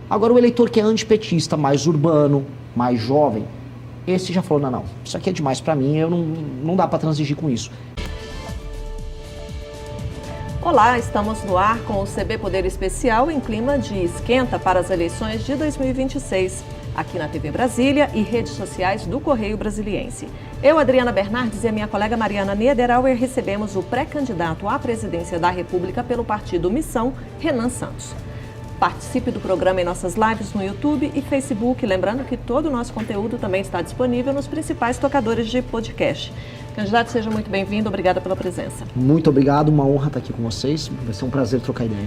Agora, o eleitor que é antipetista, mais urbano, mais jovem, esse já falou, não, isso aqui é demais para mim, não dá para transigir com isso. Olá, estamos no ar com o CB Poder Especial em clima de esquenta para as eleições de 2026, aqui na TV Brasília e redes sociais do Correio Brasiliense. Eu, Adriana Bernardes, e a minha colega Mariana Niederauer recebemos o pré-candidato à presidência da República pelo partido Missão, Renan Santos. Participe do programa em nossas lives no YouTube e Facebook, lembrando que todo o nosso conteúdo também está disponível nos principais tocadores de podcast. Candidato, seja muito bem-vindo, obrigada pela presença. Muito obrigado, uma honra estar aqui com vocês, vai ser um prazer trocar ideia.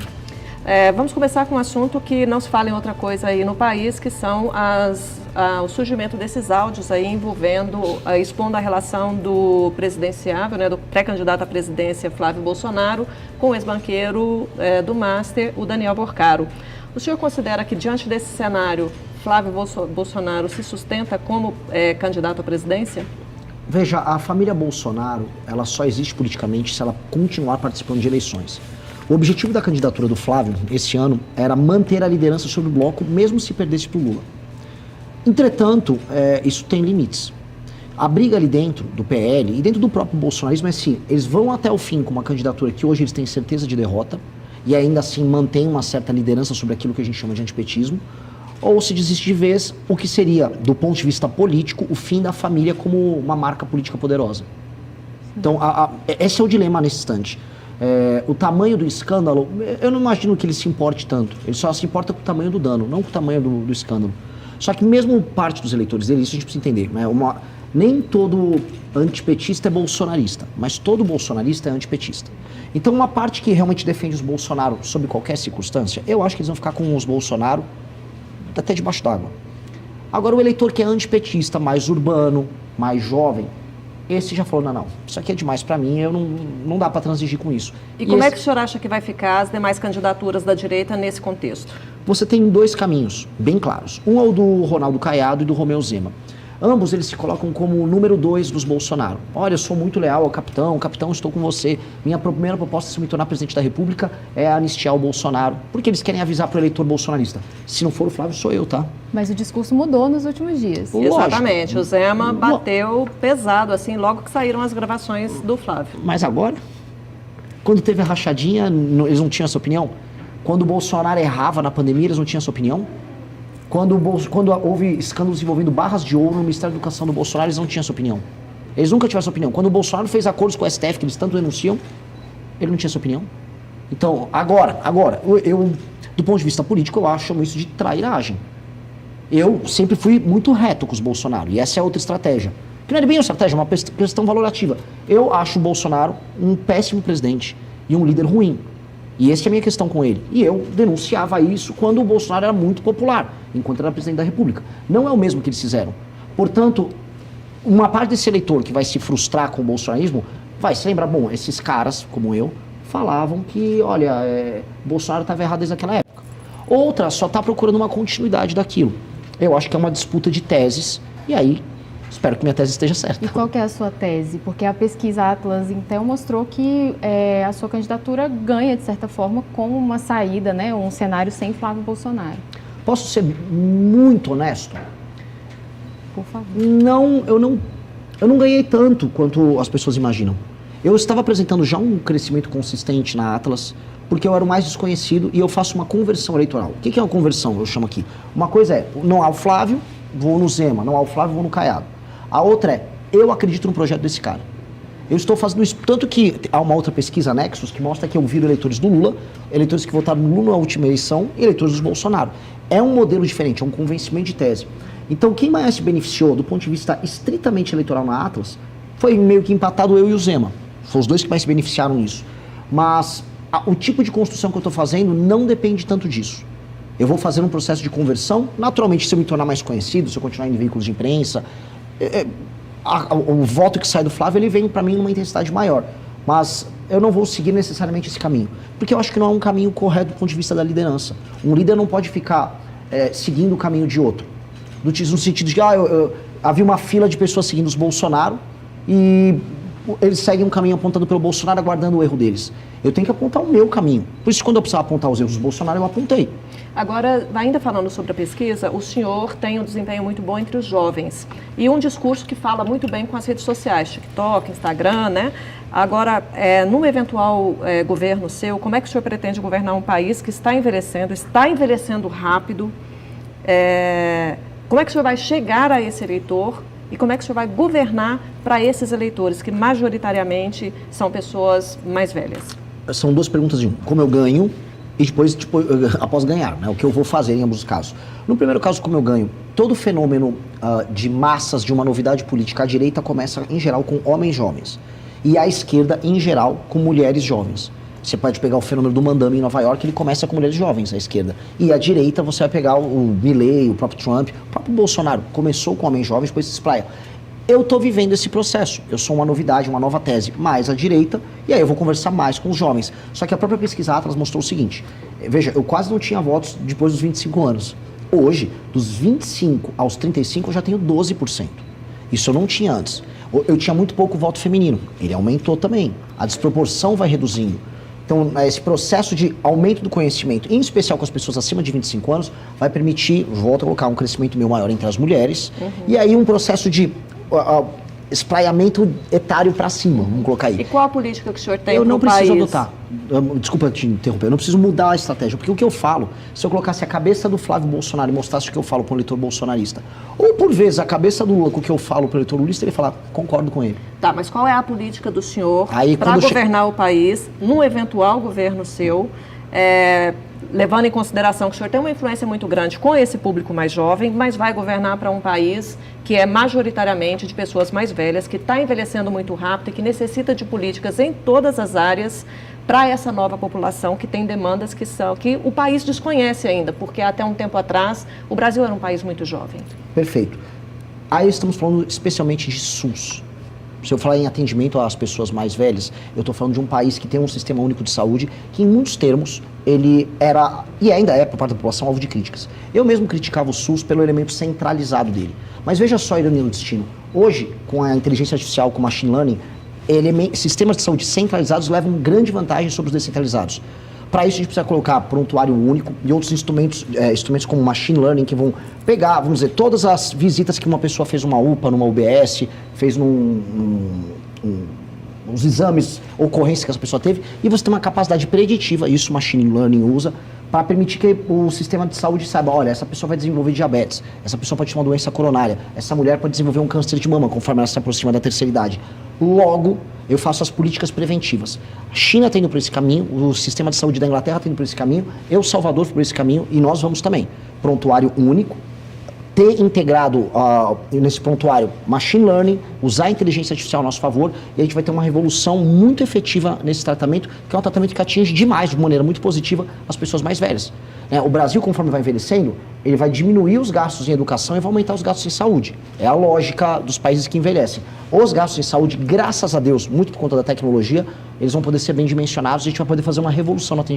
Vamos começar com um assunto que não se fala em outra coisa aí no país, que são o surgimento desses áudios aí envolvendo, expondo a relação do presidenciável, né, do pré-candidato à presidência Flávio Bolsonaro, com o ex-banqueiro do Master, o Daniel Borcaro. O senhor considera que, diante desse cenário, Flávio Bolsonaro se sustenta como candidato à presidência? Veja, a família Bolsonaro, ela só existe politicamente se ela continuar participando de eleições. O objetivo da candidatura do Flávio, esse ano, era manter a liderança sobre o bloco, mesmo se perdesse para o Lula. Entretanto, isso tem limites. A briga ali dentro do PL e dentro do próprio bolsonarismo é assim, eles vão até o fim com uma candidatura que hoje eles têm certeza de derrota e ainda assim mantém uma certa liderança sobre aquilo que a gente chama de antipetismo, ou se desiste de vez, o que seria, do ponto de vista político, o fim da família como uma marca política poderosa. Então, esse é o dilema nesse instante. O tamanho do escândalo, eu não imagino que ele se importe tanto. Ele só se importa com o tamanho do dano, não com o tamanho do escândalo. Só que mesmo parte dos eleitores dele, isso a gente precisa entender, né? Nem todo antipetista é bolsonarista, mas todo bolsonarista é antipetista. Então uma parte que realmente defende os Bolsonaro sob qualquer circunstância, eu acho que eles vão ficar com os Bolsonaro até debaixo d'água. Agora o eleitor que é antipetista, mais urbano, mais jovem, esse já falou, não, isso aqui é demais para mim, não dá para transigir com isso. E como é que o senhor acha que vai ficar as demais candidaturas da direita nesse contexto? Você tem dois caminhos bem claros. Um é o do Ronaldo Caiado e do Romeu Zema. Ambos eles se colocam como o número 2 dos Bolsonaro. Olha, eu sou muito leal ao capitão, estou com você. Minha primeira proposta se me tornar presidente da República é anistiar o Bolsonaro. Porque eles querem avisar para o eleitor bolsonarista. Se não for o Flávio, sou eu, tá? Mas o discurso mudou nos últimos dias. Exatamente, o Zema bateu pesado, assim, logo que saíram as gravações do Flávio. Mas agora, quando teve a rachadinha, eles não tinham essa opinião? Quando o Bolsonaro errava na pandemia, eles não tinham essa opinião? Quando houve escândalos envolvendo barras de ouro no Ministério da Educação do Bolsonaro, eles não tinham essa opinião. Eles nunca tiveram essa opinião. Quando o Bolsonaro fez acordos com o STF, que eles tanto denunciam, ele não tinha essa opinião. Então, agora, eu do ponto de vista político, eu chamo isso de trairagem. Eu sempre fui muito reto com os Bolsonaro, e essa é outra estratégia. Que não é bem uma estratégia, é uma questão valorativa. Eu acho o Bolsonaro um péssimo presidente e um líder ruim. E essa é a minha questão com ele. E eu denunciava isso quando o Bolsonaro era muito popular, enquanto era presidente da República. Não é o mesmo que eles fizeram. Portanto, uma parte desse eleitor que vai se frustrar com o bolsonarismo vai se lembrar, bom, esses caras, como eu, falavam que, olha, Bolsonaro estava errado desde aquela época. Outra só está procurando uma continuidade daquilo. Eu acho que é uma disputa de teses, e aí espero que minha tese esteja certa. E qual que é a sua tese? Porque a pesquisa Atlas Intel mostrou que a sua candidatura ganha, de certa forma, com uma saída, né, um cenário sem Flávio Bolsonaro. Posso ser muito honesto? Por favor. Não, eu não ganhei tanto quanto as pessoas imaginam. Eu estava apresentando já um crescimento consistente na Atlas, porque eu era o mais desconhecido e eu faço uma conversão eleitoral. O que é uma conversão? Eu chamo aqui. Uma coisa é, não há o Flávio, vou no Zema, não há o Flávio, vou no Caiado. A outra é, eu acredito no projeto desse cara. Eu estou fazendo isso, tanto que há uma outra pesquisa, Nexus, que mostra que eu viro eleitores do Lula, eleitores que votaram no Lula na última eleição e eleitores dos Bolsonaro. É um modelo diferente, é um convencimento de tese. Então, quem mais se beneficiou do ponto de vista estritamente eleitoral na Atlas foi meio que empatado eu e o Zema. Foram os dois que mais se beneficiaram nisso. Mas o tipo de construção que eu estou fazendo não depende tanto disso. Eu vou fazer um processo de conversão, naturalmente, se eu me tornar mais conhecido, se eu continuar em veículos de imprensa, o voto que sai do Flávio, ele vem para mim numa intensidade maior. Mas eu não vou seguir necessariamente esse caminho, porque eu acho que não é um caminho correto do ponto de vista da liderança. Um líder não pode ficar seguindo o caminho de outro. No sentido de que havia uma fila de pessoas seguindo os Bolsonaro e eles seguem um caminho apontado pelo Bolsonaro, aguardando o erro deles. Eu tenho que apontar o meu caminho. Por isso, quando eu precisava apontar os erros do Bolsonaro, eu apontei. Agora, ainda falando sobre a pesquisa, o senhor tem um desempenho muito bom entre os jovens e um discurso que fala muito bem com as redes sociais, TikTok, Instagram, né? Agora, num eventual governo seu, como é que o senhor pretende governar um país que está envelhecendo rápido? Como é que o senhor vai chegar a esse eleitor e como é que o senhor vai governar para esses eleitores, que majoritariamente são pessoas mais velhas? São duas perguntas de um. Como eu ganho e depois, após ganhar, né? O que eu vou fazer em ambos os casos. No primeiro caso, como eu ganho, todo fenômeno de massas, de uma novidade política, a direita começa, em geral, com homens jovens. E a esquerda, em geral, com mulheres jovens. Você pode pegar o fenômeno do Mandame em Nova York, ele começa com mulheres jovens, a esquerda. E a direita, você vai pegar o Milley, o próprio Trump, o próprio Bolsonaro. Começou com homens jovens, depois se espraia. Eu estou vivendo esse processo. Eu sou uma novidade, uma nova tese, mais à direita, e aí eu vou conversar mais com os jovens. Só que a própria pesquisa Atlas mostrou o seguinte. Veja, eu quase não tinha votos depois dos 25 anos. Hoje, dos 25 aos 35, eu já tenho 12%. Isso eu não tinha antes. Eu tinha muito pouco voto feminino. Ele aumentou também. A desproporção vai reduzindo. Então, esse processo de aumento do conhecimento, em especial com as pessoas acima de 25 anos, vai permitir, volto a colocar, um crescimento meu maior entre as mulheres. E aí um processo de espraiamento etário para cima, vamos colocar aí. E qual a política que o senhor tem Eu não pro preciso país? adotar. Desculpa te interromper, eu não preciso mudar a estratégia, porque o que eu falo, se eu colocasse a cabeça do Flávio Bolsonaro e mostrasse o que eu falo para o eleitor bolsonarista, ou por vezes a cabeça do Lula com o que eu falo para o eleitor lulista, ele falar, concordo com ele. Tá, mas qual é a política do senhor Aí, para quando governar o país, num eventual governo seu, levando em consideração que o senhor tem uma influência muito grande com esse público mais jovem, mas vai governar para um país que é majoritariamente de pessoas mais velhas, que está envelhecendo muito rápido e que necessita de políticas em todas as áreas para essa nova população que tem demandas que o país desconhece ainda, porque até um tempo atrás o Brasil era um país muito jovem. Perfeito. Aí estamos falando especialmente de SUS. Se eu falar em atendimento às pessoas mais velhas, eu estou falando de um país que tem um sistema único de saúde que, em muitos termos, ele era, e ainda é, por parte da população, alvo de críticas. Eu mesmo criticava o SUS pelo elemento centralizado dele. Mas veja só a ironia do destino. Hoje, com a inteligência artificial, com o machine learning, sistemas de saúde centralizados levam grande vantagem sobre os descentralizados. Para isso, a gente precisa colocar prontuário único e outros instrumentos como machine learning, que vão pegar, vamos dizer, todas as visitas que uma pessoa fez numa UPA, numa UBS, fez os exames, ocorrências que essa pessoa teve, e você tem uma capacidade preditiva, isso o machine learning usa, para permitir que o sistema de saúde saiba, olha, essa pessoa vai desenvolver diabetes, essa pessoa pode ter uma doença coronária, essa mulher pode desenvolver um câncer de mama, conforme ela se aproxima da terceira idade. Logo, eu faço as políticas preventivas. A China está indo por esse caminho, o sistema de saúde da Inglaterra está indo por esse caminho, Salvador por esse caminho, e nós vamos também. Prontuário único, ter integrado nesse prontuário machine learning, usar a inteligência artificial a nosso favor, e a gente vai ter uma revolução muito efetiva nesse tratamento, que é um tratamento que atinge demais, de maneira muito positiva, as pessoas mais velhas. O Brasil, conforme vai envelhecendo, ele vai diminuir os gastos em educação e vai aumentar os gastos em saúde. É a lógica dos países que envelhecem. Os gastos em saúde, graças a Deus, muito por conta da tecnologia, eles vão poder ser bem dimensionados e a gente vai poder fazer uma revolução no atendimento.